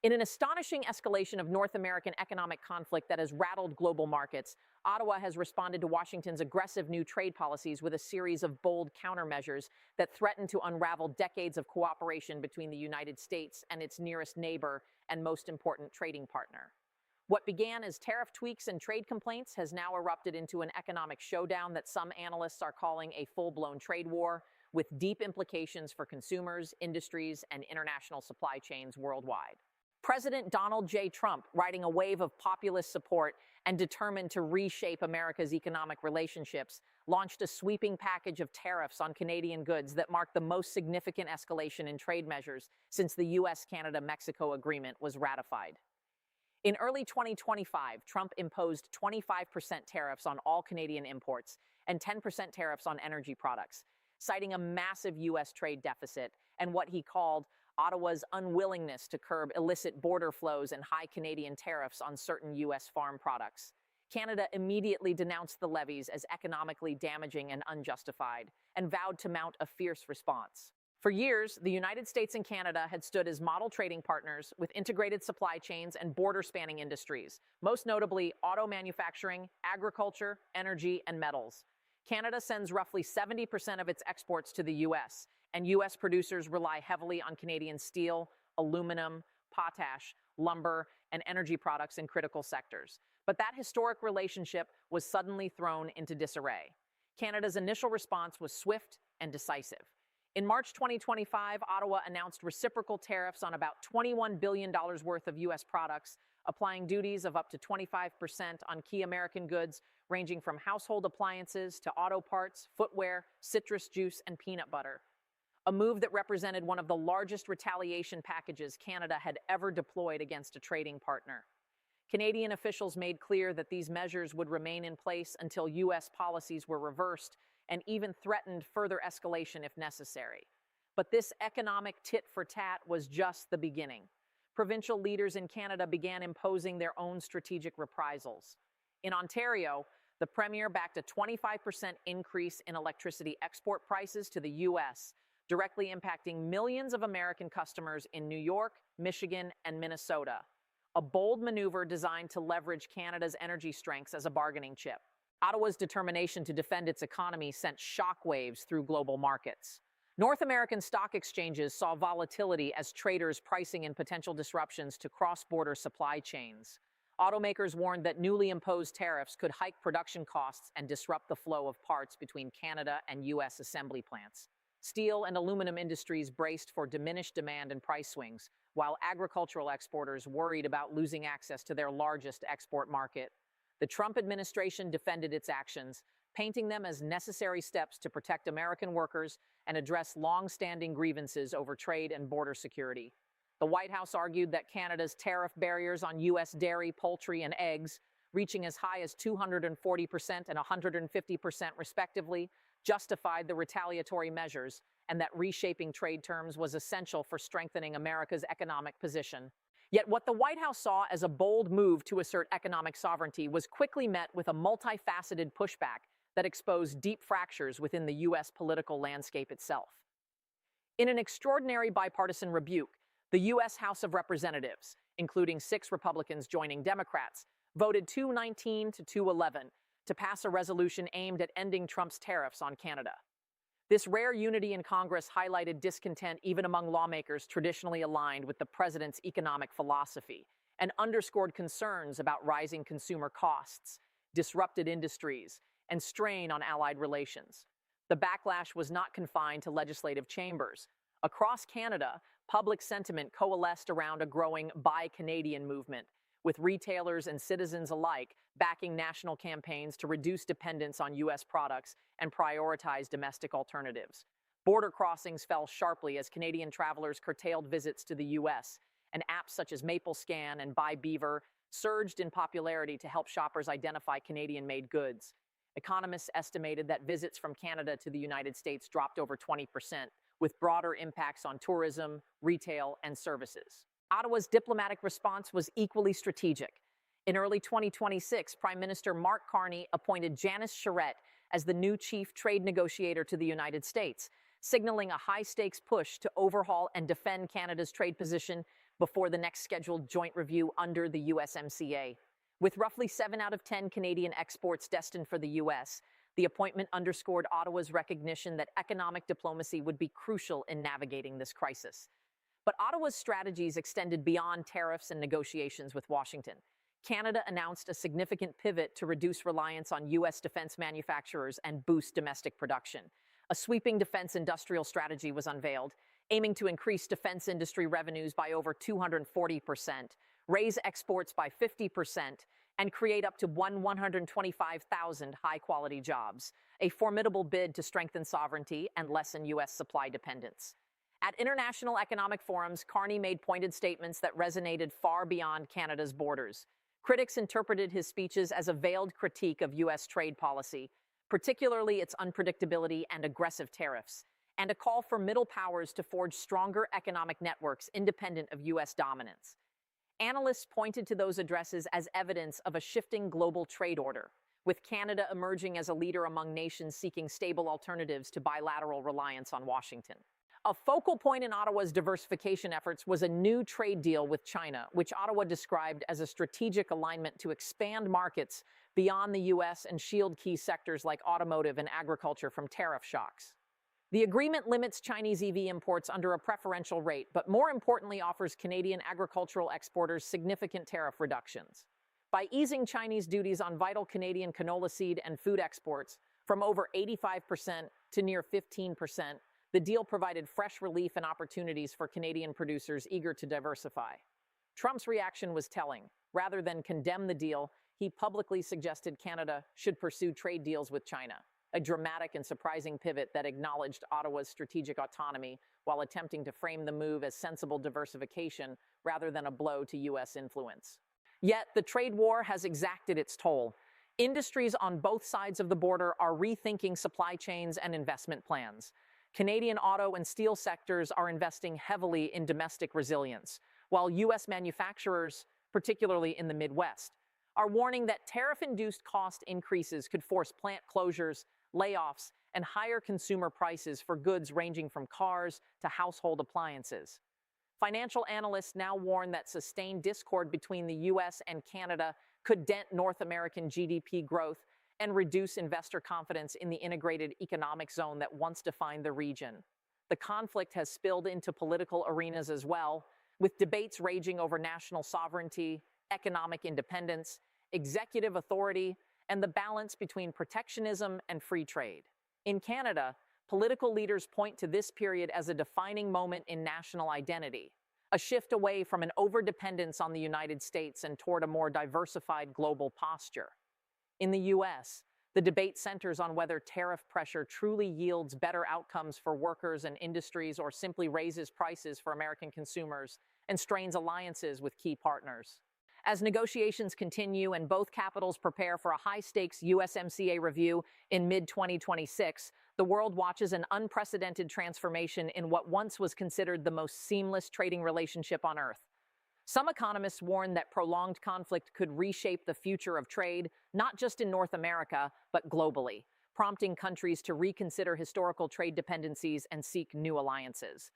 In an astonishing escalation of North American economic conflict that has rattled global markets, Ottawa has responded to Washington's aggressive new trade policies with a series of bold countermeasures that threaten to unravel decades of cooperation between the United States and its nearest neighbor and most important trading partner. What began as tariff tweaks and trade complaints has now erupted into an economic showdown that some analysts are calling a full-blown trade war, with deep implications for consumers, industries, and international supply chains worldwide. President Donald J. Trump, riding a wave of populist support and determined to reshape America's economic relationships, launched a sweeping package of tariffs on Canadian goods that marked the most significant escalation in trade measures since the US-Canada-Mexico agreement was ratified. In early 2025, Trump imposed 25% tariffs on all Canadian imports and 10% tariffs on energy products, citing a massive U.S. trade deficit and what he called Ottawa's unwillingness to curb illicit border flows and high Canadian tariffs on certain U.S. farm products. Canada immediately denounced the levies as economically damaging and unjustified, and vowed to mount a fierce response. For years, the United States and Canada had stood as model trading partners with integrated supply chains and border-spanning industries, most notably auto manufacturing, agriculture, energy, and metals. Canada sends roughly 70% of its exports to the U.S., and U.S. producers rely heavily on Canadian steel, aluminum, potash, lumber, and energy products in critical sectors. But that historic relationship was suddenly thrown into disarray. Canada's initial response was swift and decisive. In March 2025, Ottawa announced reciprocal tariffs on about $21 billion worth of U.S. products, applying duties of up to 25% on key American goods ranging from household appliances to auto parts, footwear, citrus juice, and peanut butter. A move that represented one of the largest retaliation packages Canada had ever deployed against a trading partner. Canadian officials made clear that these measures would remain in place until U.S. policies were reversed, and even threatened further escalation if necessary. But this economic tit-for-tat was just the beginning. Provincial leaders in Canada began imposing their own strategic reprisals. In Ontario, the Premier backed a 25% increase in electricity export prices to the U.S., directly impacting millions of American customers in New York, Michigan, and Minnesota. A bold maneuver designed to leverage Canada's energy strengths as a bargaining chip. Ottawa's determination to defend its economy sent shockwaves through global markets. North American stock exchanges saw volatility as traders pricing in potential disruptions to cross-border supply chains. Automakers warned that newly imposed tariffs could hike production costs and disrupt the flow of parts between Canada and U.S. assembly plants. Steel and aluminum industries braced for diminished demand and price swings, while agricultural exporters worried about losing access to their largest export market. The Trump administration defended its actions, painting them as necessary steps to protect American workers and address long-standing grievances over trade and border security. The White House argued that Canada's tariff barriers on U.S. dairy, poultry, and eggs, reaching as high as 240% and 150% respectively, justified the retaliatory measures, and that reshaping trade terms was essential for strengthening America's economic position. Yet what the White House saw as a bold move to assert economic sovereignty was quickly met with a multifaceted pushback that exposed deep fractures within the U.S. political landscape itself. In an extraordinary bipartisan rebuke, the U.S. House of Representatives, including 6 Republicans joining Democrats, voted 219 to 211 to pass a resolution aimed at ending Trump's tariffs on Canada. This rare unity in Congress highlighted discontent even among lawmakers traditionally aligned with the president's economic philosophy, and underscored concerns about rising consumer costs, disrupted industries, and strain on allied relations. The backlash was not confined to legislative chambers. Across Canada, public sentiment coalesced around a growing Buy Canadian movement, with retailers and citizens alike backing national campaigns to reduce dependence on U.S. products and prioritize domestic alternatives. Border crossings fell sharply as Canadian travelers curtailed visits to the U.S., and apps such as MapleScan and Buy Beaver surged in popularity to help shoppers identify Canadian-made goods. Economists estimated that visits from Canada to the United States dropped over 20%, with broader impacts on tourism, retail, and services. Ottawa's diplomatic response was equally strategic. In early 2026, Prime Minister Mark Carney appointed Janice Charette as the new chief trade negotiator to the United States, signaling a high-stakes push to overhaul and defend Canada's trade position before the next scheduled joint review under the USMCA. With roughly 7 out of 10 Canadian exports destined for the U.S., the appointment underscored Ottawa's recognition that economic diplomacy would be crucial in navigating this crisis. But Ottawa's strategies extended beyond tariffs and negotiations with Washington. Canada announced a significant pivot to reduce reliance on U.S. defense manufacturers and boost domestic production. A sweeping defense industrial strategy was unveiled, aiming to increase defense industry revenues by over 240%, raise exports by 50%, and create up to 125,000 high-quality jobs, a formidable bid to strengthen sovereignty and lessen U.S. supply dependence. At international economic forums, Carney made pointed statements that resonated far beyond Canada's borders. Critics interpreted his speeches as a veiled critique of U.S. trade policy, particularly its unpredictability and aggressive tariffs, and a call for middle powers to forge stronger economic networks independent of U.S. dominance. Analysts pointed to those addresses as evidence of a shifting global trade order, with Canada emerging as a leader among nations seeking stable alternatives to bilateral reliance on Washington. A focal point in Ottawa's diversification efforts was a new trade deal with China, which Ottawa described as a strategic alignment to expand markets beyond the U.S. and shield key sectors like automotive and agriculture from tariff shocks. The agreement limits Chinese EV imports under a preferential rate, but more importantly offers Canadian agricultural exporters significant tariff reductions. By easing Chinese duties on vital Canadian canola seed and food exports from over 85% to near 15%, the deal provided fresh relief and opportunities for Canadian producers eager to diversify. Trump's reaction was telling. Rather than condemn the deal, he publicly suggested Canada should pursue trade deals with China, a dramatic and surprising pivot that acknowledged Ottawa's strategic autonomy while attempting to frame the move as sensible diversification rather than a blow to U.S. influence. Yet, the trade war has exacted its toll. Industries on both sides of the border are rethinking supply chains and investment plans. Canadian auto and steel sectors are investing heavily in domestic resilience, while U.S. manufacturers, particularly in the Midwest, are warning that tariff-induced cost increases could force plant closures, layoffs, and higher consumer prices for goods ranging from cars to household appliances. Financial analysts now warn that sustained discord between the U.S. and Canada could dent North American GDP growth and reduce investor confidence in the integrated economic zone that once defined the region. The conflict has spilled into political arenas as well, with debates raging over national sovereignty, economic independence, executive authority, and the balance between protectionism and free trade. In Canada, political leaders point to this period as a defining moment in national identity, a shift away from an overdependence on the United States and toward a more diversified global posture. In the U.S., the debate centers on whether tariff pressure truly yields better outcomes for workers and industries or simply raises prices for American consumers and strains alliances with key partners. As negotiations continue and both capitals prepare for a high-stakes USMCA review in mid-2026, the world watches an unprecedented transformation in what once was considered the most seamless trading relationship on Earth. Some economists warn that prolonged conflict could reshape the future of trade, not just in North America, but globally, prompting countries to reconsider historical trade dependencies and seek new alliances.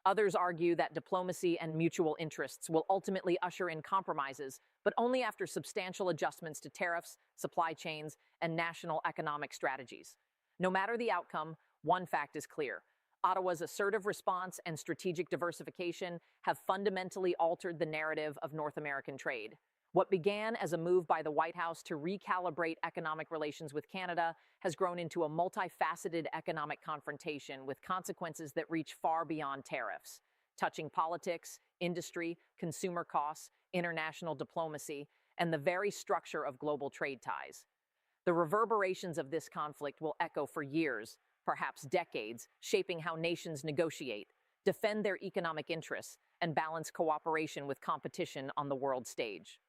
Others argue that diplomacy and mutual interests will ultimately usher in compromises, but only after substantial adjustments to tariffs, supply chains, and national economic strategies. No matter the outcome, one fact is clear. Ottawa's assertive response and strategic diversification have fundamentally altered the narrative of North American trade. What began as a move by the White House to recalibrate economic relations with Canada has grown into a multifaceted economic confrontation with consequences that reach far beyond tariffs, touching politics, industry, consumer costs, international diplomacy, and the very structure of global trade ties. The reverberations of this conflict will echo for years, perhaps decades, shaping how nations negotiate, defend their economic interests, and balance cooperation with competition on the world stage.